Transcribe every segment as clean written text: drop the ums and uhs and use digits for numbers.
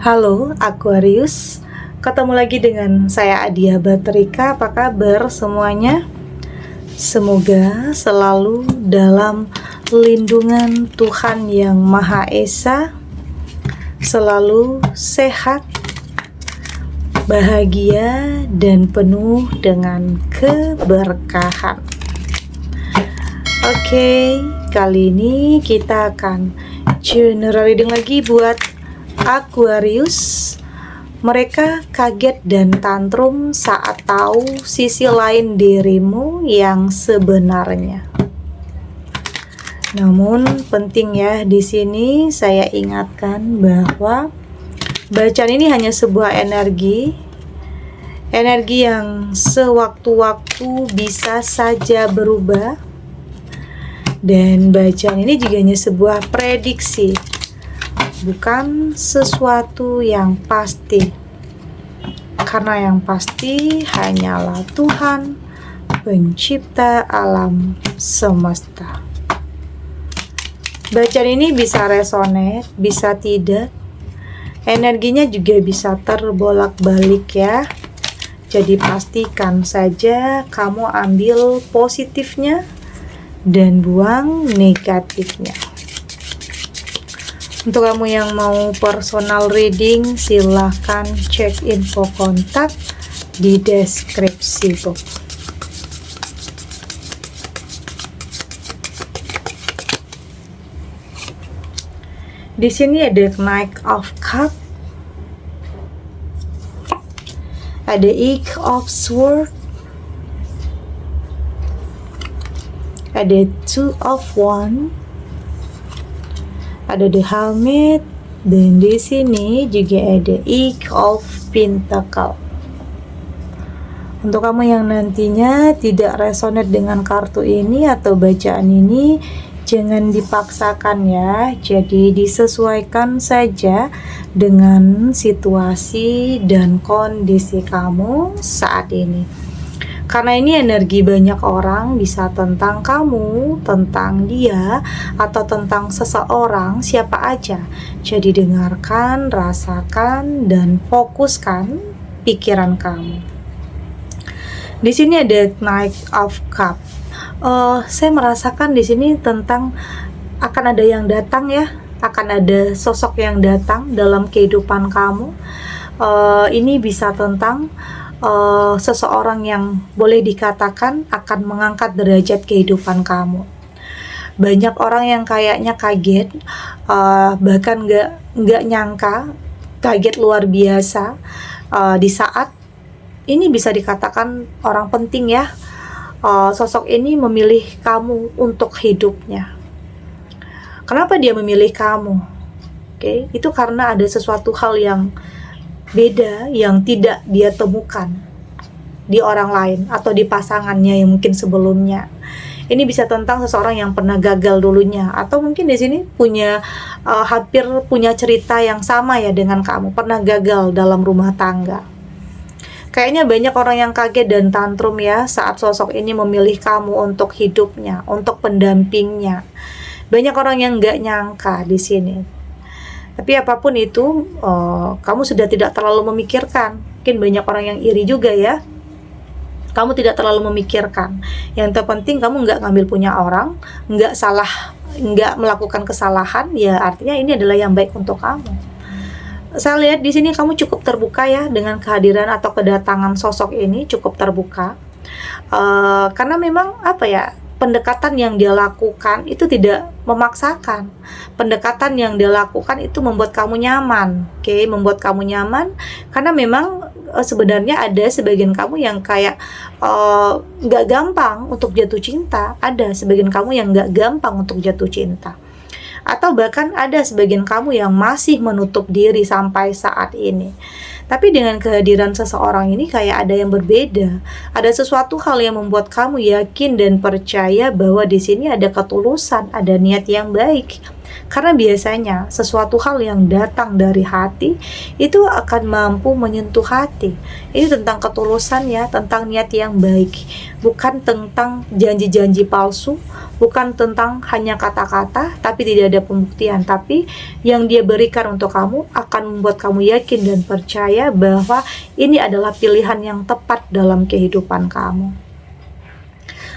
Halo Aquarius, ketemu lagi dengan saya Adia Baterika. Apa kabar semuanya? Semoga selalu dalam lindungan Tuhan Yang Maha Esa, selalu sehat, bahagia, dan penuh dengan keberkahan. Oke, kali ini kita akan general reading lagi buat Aquarius. Mereka kaget dan tantrum saat tahu sisi lain dirimu yang sebenarnya. Namun penting ya, di sini saya ingatkan bahwa bacaan ini hanya sebuah energi yang sewaktu-waktu bisa saja berubah, dan bacaan ini juga hanya sebuah prediksi, bukan sesuatu yang pasti, karena yang pasti hanyalah Tuhan, pencipta alam semesta. Bacaan ini bisa resonate, bisa tidak, energinya juga bisa terbolak-balik ya. Jadi pastikan saja kamu ambil positifnya dan buang negatifnya. Untuk kamu yang mau personal reading, silahkan cek info kontak di deskripsi box. Di sini ada Knight of Cups, ada Eight of Swords, ada Two of Wands, ada The Hermit, dan di sini juga ada Eight of Pentacles. Untuk kamu yang nantinya tidak resonate dengan kartu ini atau bacaan ini, jangan dipaksakan ya. Jadi disesuaikan saja dengan situasi dan kondisi kamu saat ini. Karena ini energi banyak orang, bisa tentang kamu, tentang dia, atau tentang seseorang, siapa aja. Jadi dengarkan, rasakan, dan fokuskan pikiran kamu. Di sini ada Knight of Cups. Saya merasakan di sini tentang akan ada yang datang ya, akan ada sosok yang datang dalam kehidupan kamu. Ini bisa tentang seseorang yang boleh dikatakan akan mengangkat derajat kehidupan kamu. Banyak orang yang kayaknya kaget, bahkan nggak nyangka, kaget luar biasa di saat ini bisa dikatakan orang penting ya. Sosok ini memilih kamu untuk hidupnya. Kenapa dia memilih kamu? Oke, itu karena ada sesuatu hal yang beda yang tidak dia temukan di orang lain atau di pasangannya yang mungkin sebelumnya. Ini bisa tentang seseorang yang pernah gagal dulunya, atau mungkin di sini punya hampir punya cerita yang sama ya dengan kamu, pernah gagal dalam rumah tangga. Kayaknya banyak orang yang kaget dan tantrum ya saat sosok ini memilih kamu untuk hidupnya, untuk pendampingnya. Banyak orang yang nggak nyangka di sini. Tapi apapun itu, kamu sudah tidak terlalu memikirkan. Mungkin banyak orang yang iri juga ya. Kamu tidak terlalu memikirkan. Yang terpenting kamu nggak ngambil punya orang, nggak melakukan kesalahan. Ya artinya ini adalah yang baik untuk kamu. Saya lihat di sini kamu cukup terbuka ya dengan kehadiran atau kedatangan sosok ini, cukup terbuka. Karena memang apa ya? Pendekatan yang dia lakukan itu tidak memaksakan. Pendekatan yang dia lakukan itu membuat kamu nyaman, oke? Membuat kamu nyaman karena memang sebenarnya ada sebagian kamu yang kayak nggak gampang untuk jatuh cinta. Ada sebagian kamu yang nggak gampang untuk jatuh cinta. Atau bahkan ada sebagian kamu yang masih menutup diri sampai saat ini. Tapi dengan kehadiran seseorang ini kayak ada yang berbeda. Ada sesuatu hal yang membuat kamu yakin dan percaya bahwa di sini ada ketulusan, ada niat yang baik. Karena biasanya sesuatu hal yang datang dari hati itu akan mampu menyentuh hati. Ini tentang ketulusan ya, tentang niat yang baik, bukan tentang janji-janji palsu, bukan tentang hanya kata-kata tapi tidak ada pembuktian. Tapi yang dia berikan untuk kamu akan membuat kamu yakin dan percaya bahwa ini adalah pilihan yang tepat dalam kehidupan kamu.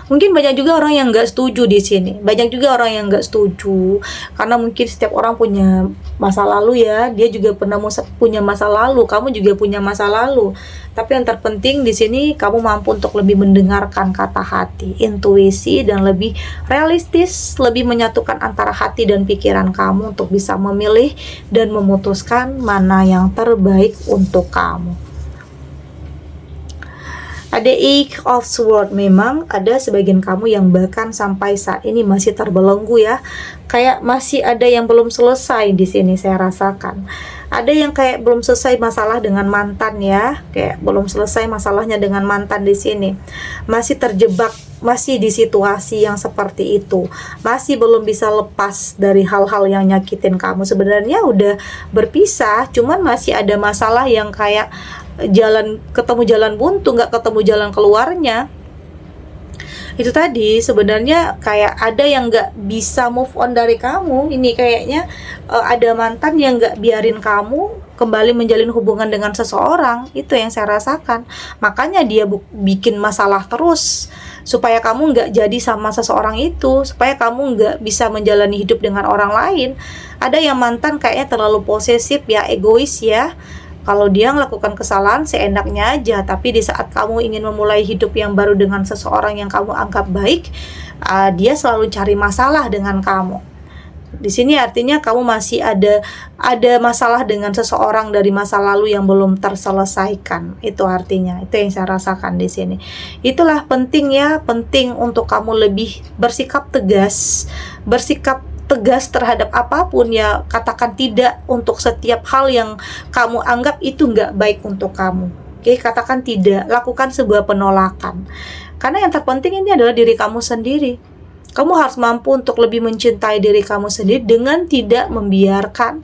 Mungkin banyak juga orang yang nggak setuju di sini. Banyak juga orang yang nggak setuju karena mungkin setiap orang punya masa lalu ya. Dia juga pernah punya masa lalu. Kamu juga punya masa lalu. Tapi yang terpenting di sini kamu mampu untuk lebih mendengarkan kata hati, intuisi, dan lebih realistis, lebih menyatukan antara hati dan pikiran kamu untuk bisa memilih dan memutuskan mana yang terbaik untuk kamu. Ada Eight of Swords. Memang ada sebagian kamu yang bahkan sampai saat ini masih terbelenggu ya. Kayak masih ada yang belum selesai di sini saya rasakan. Ada yang kayak belum selesai masalah dengan mantan ya. Kayak belum selesai masalahnya dengan mantan di sini. Masih terjebak, masih di situasi yang seperti itu. Masih belum bisa lepas dari hal-hal yang nyakitin kamu. Sebenarnya udah berpisah, cuman masih ada masalah yang kayak ketemu jalan buntu, nggak ketemu jalan keluarnya. Itu tadi sebenarnya kayak ada yang nggak bisa move on dari kamu. Ini kayaknya ada mantan yang nggak biarin kamu kembali menjalin hubungan dengan seseorang. Itu yang saya rasakan. Makanya dia bikin masalah terus supaya kamu nggak jadi sama seseorang itu, supaya kamu nggak bisa menjalani hidup dengan orang lain. Ada yang mantan kayaknya terlalu posesif ya, egois ya. Kalau dia melakukan kesalahan seenaknya aja, tapi di saat kamu ingin memulai hidup yang baru dengan seseorang yang kamu anggap baik, dia selalu cari masalah dengan kamu. Di sini artinya kamu masih ada masalah dengan seseorang dari masa lalu yang belum terselesaikan. Itu artinya, itu yang saya rasakan di sini. Itulah penting ya, penting untuk kamu lebih bersikap tegas terhadap apapun ya. Katakan tidak untuk setiap hal yang kamu anggap itu nggak baik untuk kamu. Oke, katakan tidak, lakukan sebuah penolakan. Karena yang terpenting ini adalah diri kamu sendiri. Kamu harus mampu untuk lebih mencintai diri kamu sendiri dengan tidak membiarkan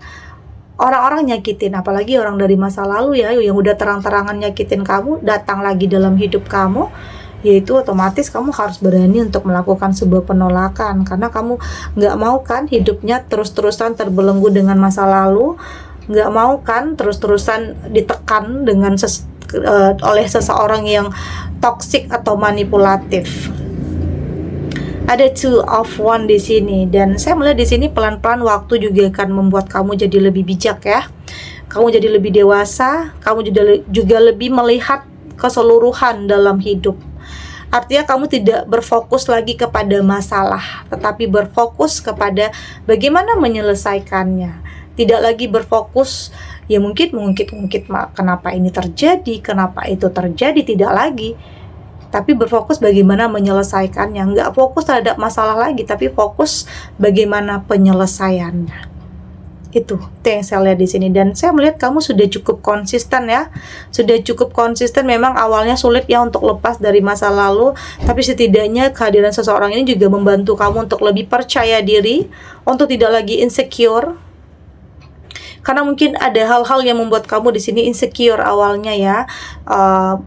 orang-orang nyakitin, apalagi orang dari masa lalu ya, yang udah terang-terangan nyakitin kamu, datang lagi dalam hidup kamu. Yaitu otomatis kamu harus berani untuk melakukan sebuah penolakan, karena kamu nggak mau kan hidupnya terus-terusan terbelenggu dengan masa lalu, nggak mau kan terus-terusan ditekan dengan oleh seseorang yang toksik atau manipulatif. Ada Two of Wands di sini, dan saya melihat di sini pelan-pelan waktu juga akan membuat kamu jadi lebih bijak ya. Kamu jadi lebih dewasa, kamu juga lebih melihat keseluruhan dalam hidup. Artinya kamu tidak berfokus lagi kepada masalah, tetapi berfokus kepada bagaimana menyelesaikannya. Tidak lagi berfokus ya mungkin kenapa ini terjadi, kenapa itu terjadi, tidak lagi. Tapi berfokus bagaimana menyelesaikannya. Nggak fokus terhadap masalah lagi, tapi fokus bagaimana penyelesaiannya. Itu yang saya lihat di sini, dan saya melihat kamu sudah cukup konsisten ya. Sudah cukup konsisten. Memang awalnya sulit ya untuk lepas dari masa lalu, tapi setidaknya kehadiran seseorang ini juga membantu kamu untuk lebih percaya diri, untuk tidak lagi insecure. Karena mungkin ada hal-hal yang membuat kamu di sini insecure awalnya ya.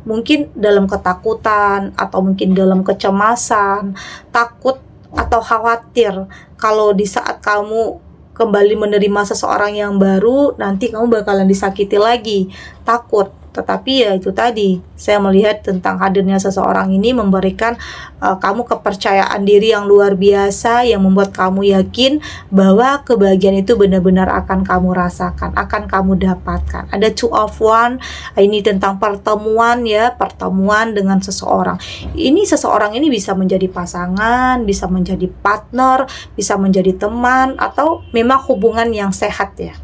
Mungkin dalam ketakutan atau mungkin dalam kecemasan, takut atau khawatir kalau di saat kamu kembali menerima seseorang yang baru, nanti kamu bakalan disakiti lagi, takut. Tetapi ya itu tadi, saya melihat tentang hadirnya seseorang ini memberikan kamu kepercayaan diri yang luar biasa, yang membuat kamu yakin bahwa kebahagiaan itu benar-benar akan kamu rasakan, akan kamu dapatkan. Ada Two of Wands, ini tentang pertemuan ya, pertemuan dengan seseorang. Ini seseorang ini bisa menjadi pasangan, bisa menjadi partner, bisa menjadi teman, atau memang hubungan yang sehat ya.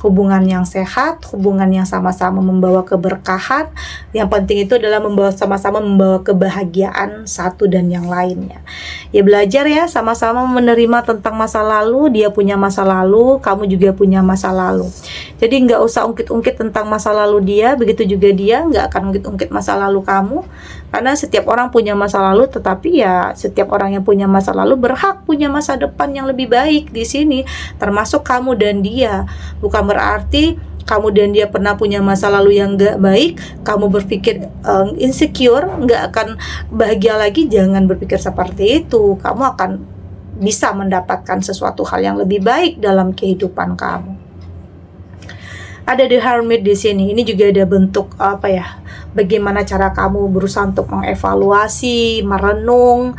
Hubungan yang sehat, hubungan yang sama-sama membawa keberkahan. Yang penting itu adalah sama-sama membawa kebahagiaan satu dan yang lainnya. Ya belajar ya, sama-sama menerima tentang masa lalu. Dia punya masa lalu, kamu juga punya masa lalu. Jadi nggak usah ungkit-ungkit tentang masa lalu dia, begitu juga dia nggak akan ungkit-ungkit masa lalu kamu. Karena setiap orang punya masa lalu, tetapi ya setiap orang yang punya masa lalu berhak punya masa depan yang lebih baik di sini, termasuk kamu dan dia. Bukan berarti kamu dan dia pernah punya masa lalu yang gak baik, kamu berpikir insecure, gak akan bahagia lagi. Jangan berpikir seperti itu. Kamu akan bisa mendapatkan sesuatu hal yang lebih baik dalam kehidupan kamu. Ada The Hermit di sini. Ini juga ada bentuk bagaimana cara kamu berusaha untuk mengevaluasi, merenung,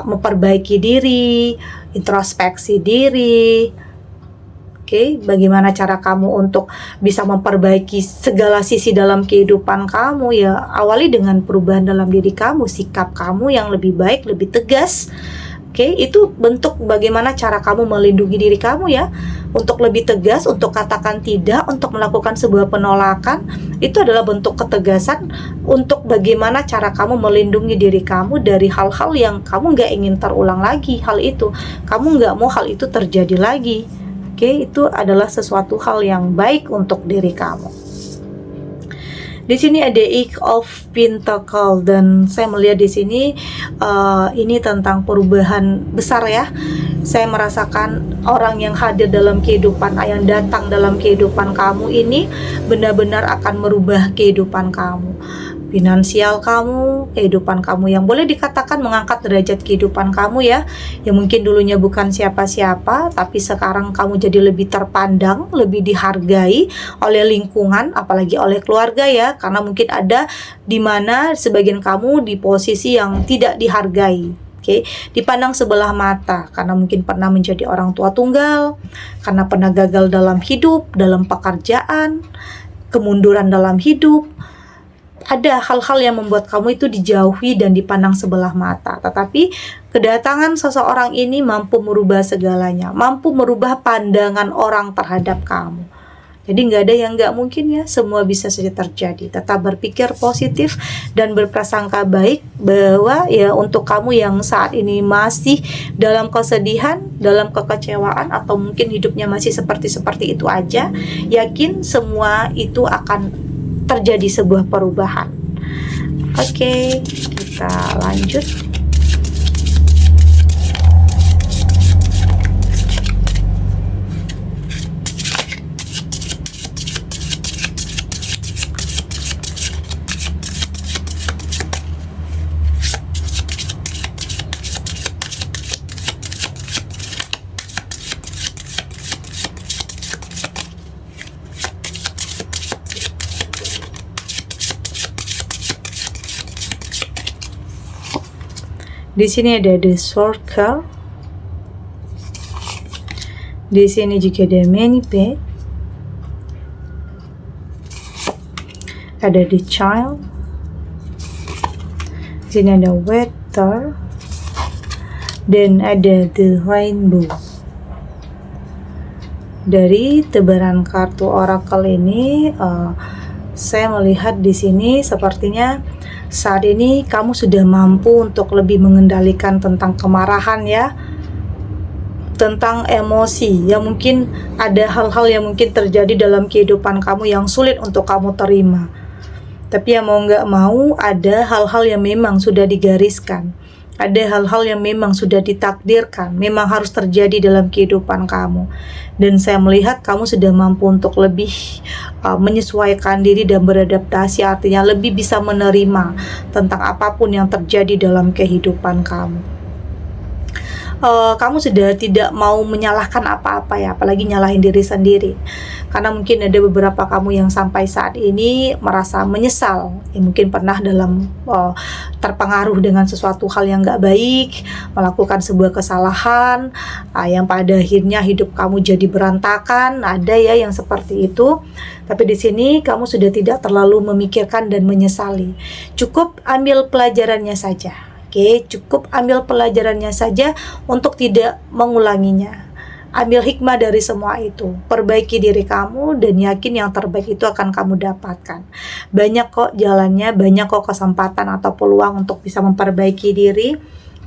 memperbaiki diri, introspeksi diri. Bagaimana cara kamu untuk bisa memperbaiki segala sisi dalam kehidupan kamu? Ya, awali dengan perubahan dalam diri kamu, sikap kamu yang lebih baik, lebih tegas. Itu bentuk bagaimana cara kamu melindungi diri kamu ya, untuk lebih tegas, untuk katakan tidak, untuk melakukan sebuah penolakan. Itu adalah bentuk ketegasan untuk bagaimana cara kamu melindungi diri kamu dari hal-hal yang kamu gak ingin terulang lagi. Hal itu, kamu gak mau hal itu terjadi lagi. Itu adalah sesuatu hal yang baik untuk diri kamu. Di sini ada Eight of Pentacles, dan saya melihat di sini ini tentang perubahan besar ya. Saya merasakan orang yang hadir dalam kehidupan, yang datang dalam kehidupan kamu ini benar-benar akan merubah kehidupan kamu. Finansial kamu, kehidupan kamu, yang boleh dikatakan mengangkat derajat kehidupan kamu ya. Yang mungkin dulunya bukan siapa-siapa, tapi sekarang kamu jadi lebih terpandang, lebih dihargai oleh lingkungan, apalagi oleh keluarga ya. Karena mungkin ada di mana sebagian kamu di posisi yang tidak dihargai. Dipandang sebelah mata karena mungkin pernah menjadi orang tua tunggal, karena pernah gagal dalam hidup, dalam pekerjaan, kemunduran dalam hidup. Ada hal-hal yang membuat kamu itu dijauhi dan dipandang sebelah mata. Tetapi kedatangan seseorang ini mampu merubah segalanya, mampu merubah pandangan orang terhadap kamu. Jadi nggak ada yang nggak mungkin ya, semua bisa saja terjadi. Tetap berpikir positif dan berprasangka baik bahwa ya untuk kamu yang saat ini masih dalam kesedihan, dalam kekecewaan, atau mungkin hidupnya masih seperti itu aja, yakin semua itu akan terjadi sebuah perubahan. Kita lanjut. Di sini ada The Circle. Di sini juga ada Manipate. Ada The Child. Di sini ada Weather. Dan ada The Rainbow. Dari tebaran kartu oracle ini, saya melihat di sini sepertinya saat ini kamu sudah mampu untuk lebih mengendalikan tentang kemarahan ya, tentang emosi. Ya mungkin ada hal-hal yang mungkin terjadi dalam kehidupan kamu yang sulit untuk kamu terima. Tapi ya mau nggak mau ada hal-hal yang memang sudah digariskan. Ada hal-hal yang memang sudah ditakdirkan, memang harus terjadi dalam kehidupan kamu. Dan saya melihat kamu sudah mampu untuk lebih menyesuaikan diri dan beradaptasi, artinya lebih bisa menerima tentang apapun yang terjadi dalam kehidupan kamu. Kamu sudah tidak mau menyalahkan apa-apa ya, apalagi nyalahin diri sendiri. Karena mungkin ada beberapa kamu yang sampai saat ini merasa menyesal, ya mungkin pernah dalam terpengaruh dengan sesuatu hal yang gak baik, melakukan sebuah kesalahan yang pada akhirnya hidup kamu jadi berantakan. Ada ya yang seperti itu. Tapi di sini kamu sudah tidak terlalu memikirkan dan menyesali. Cukup ambil pelajarannya saja. Cukup ambil pelajarannya saja untuk tidak mengulanginya. Ambil hikmah dari semua itu. Perbaiki diri kamu dan yakin yang terbaik itu akan kamu dapatkan. Banyak kok jalannya, banyak kok kesempatan atau peluang untuk bisa memperbaiki diri.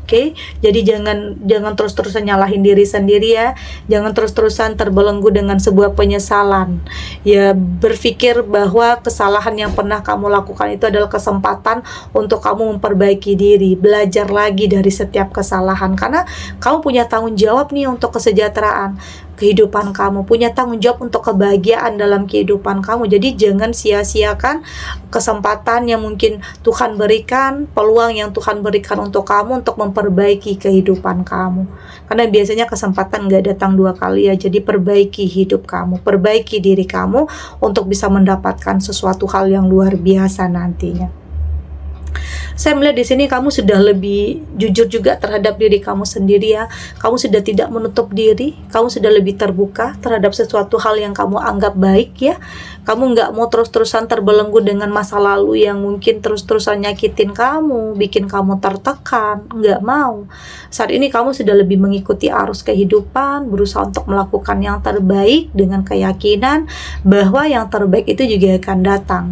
Oke, jadi jangan terus-terusan nyalahin diri sendiri ya. Jangan terus-terusan terbelenggu dengan sebuah penyesalan. Ya, berpikir bahwa kesalahan yang pernah kamu lakukan itu adalah kesempatan untuk kamu memperbaiki diri, belajar lagi dari setiap kesalahan, karena kamu punya tanggung jawab nih untuk kesejahteraan kehidupan kamu, punya tanggung jawab untuk kebahagiaan dalam kehidupan kamu. Jadi jangan sia-siakan kesempatan yang mungkin Tuhan berikan, peluang yang Tuhan berikan untuk kamu untuk memperbaiki kehidupan kamu, karena biasanya kesempatan gak datang dua kali ya. Jadi perbaiki hidup kamu, perbaiki diri kamu untuk bisa mendapatkan sesuatu hal yang luar biasa nantinya. Saya melihat di sini kamu sudah lebih jujur juga terhadap diri kamu sendiri ya. Kamu sudah tidak menutup diri, kamu sudah lebih terbuka terhadap sesuatu hal yang kamu anggap baik ya. Kamu nggak mau terus-terusan terbelenggu dengan masa lalu yang mungkin terus-terusan nyakitin kamu, bikin kamu tertekan, nggak mau. Saat ini kamu sudah lebih mengikuti arus kehidupan, berusaha untuk melakukan yang terbaik dengan keyakinan bahwa yang terbaik itu juga akan datang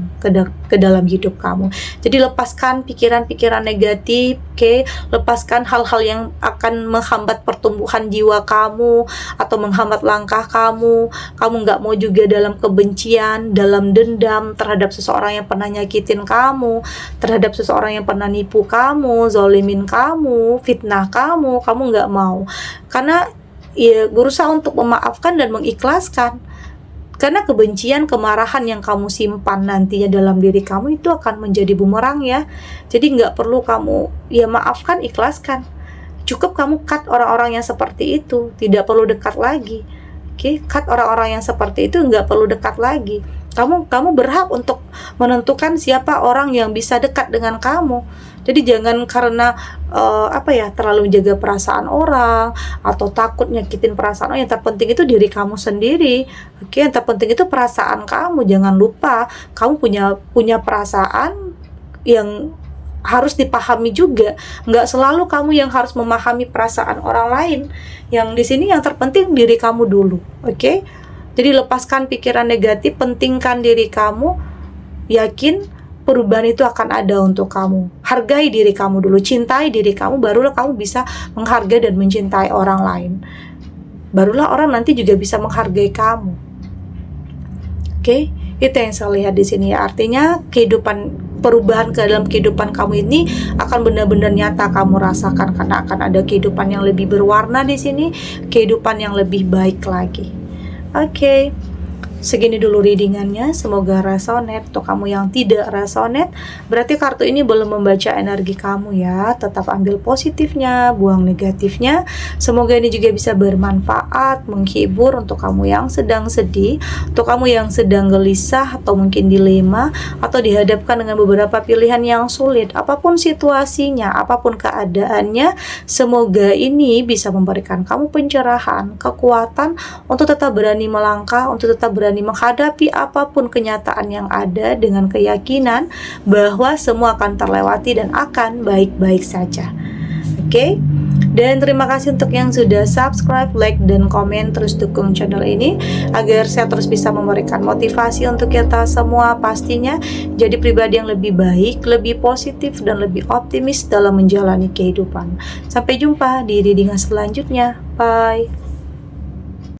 ke dalam hidup kamu. Jadi lepaskan pikiran-pikiran negatif, oke? Lepaskan hal-hal yang akan menghambat pertumbuhan jiwa kamu atau menghambat langkah kamu. Kamu nggak mau juga dalam kebencian, dalam dendam terhadap seseorang yang pernah nyakitin kamu, terhadap seseorang yang pernah nipu kamu, zolimin kamu, fitnah kamu nggak mau. Karena ya berusaha untuk memaafkan dan mengikhlaskan. Karena kebencian, kemarahan yang kamu simpan nantinya dalam diri kamu itu akan menjadi bumerang ya. Jadi nggak perlu kamu ya maafkan, ikhlaskan. Cukup kamu cut orang-orang yang seperti itu, tidak perlu dekat lagi. Oke, cut orang-orang yang seperti itu, nggak perlu dekat lagi. Kamu berhak untuk menentukan siapa orang yang bisa dekat dengan kamu. Jadi jangan karena terlalu menjaga perasaan orang atau takut nyakitin perasaan orang. Yang terpenting itu diri kamu sendiri. Oke, yang terpenting itu perasaan kamu. Jangan lupa kamu punya perasaan yang harus dipahami juga. Nggak selalu kamu yang harus memahami perasaan orang lain. Yang di sini yang terpenting diri kamu dulu. Oke? Jadi lepaskan pikiran negatif, pentingkan diri kamu, yakin perubahan itu akan ada untuk kamu. Hargai diri kamu dulu, cintai diri kamu, barulah kamu bisa menghargai dan mencintai orang lain. Barulah orang nanti juga bisa menghargai kamu. Oke? Itu yang saya lihat di sini. Artinya perubahan ke dalam kehidupan kamu ini akan benar-benar nyata kamu rasakan, karena akan ada kehidupan yang lebih berwarna di sini, kehidupan yang lebih baik lagi. Oke, segini dulu readingannya. Semoga resonate. Untuk kamu yang tidak resonate, berarti kartu ini belum membaca energi kamu ya. Tetap ambil positifnya, buang negatifnya. Semoga ini juga bisa bermanfaat, menghibur untuk kamu yang sedang sedih, untuk kamu yang sedang gelisah atau mungkin dilema, atau dihadapkan dengan beberapa pilihan yang sulit. Apapun situasinya, apapun keadaannya, semoga ini bisa memberikan kamu pencerahan, kekuatan untuk tetap berani melangkah, untuk tetap berani menghadapi apapun kenyataan yang ada dengan keyakinan bahwa semua akan terlewati dan akan baik-baik saja. Oke? Dan terima kasih untuk yang sudah subscribe, like, dan komen. Terus dukung channel ini agar saya terus bisa memberikan motivasi untuk kita semua, pastinya jadi pribadi yang lebih baik, lebih positif, dan lebih optimis dalam menjalani kehidupan. Sampai jumpa di readingan selanjutnya. Bye.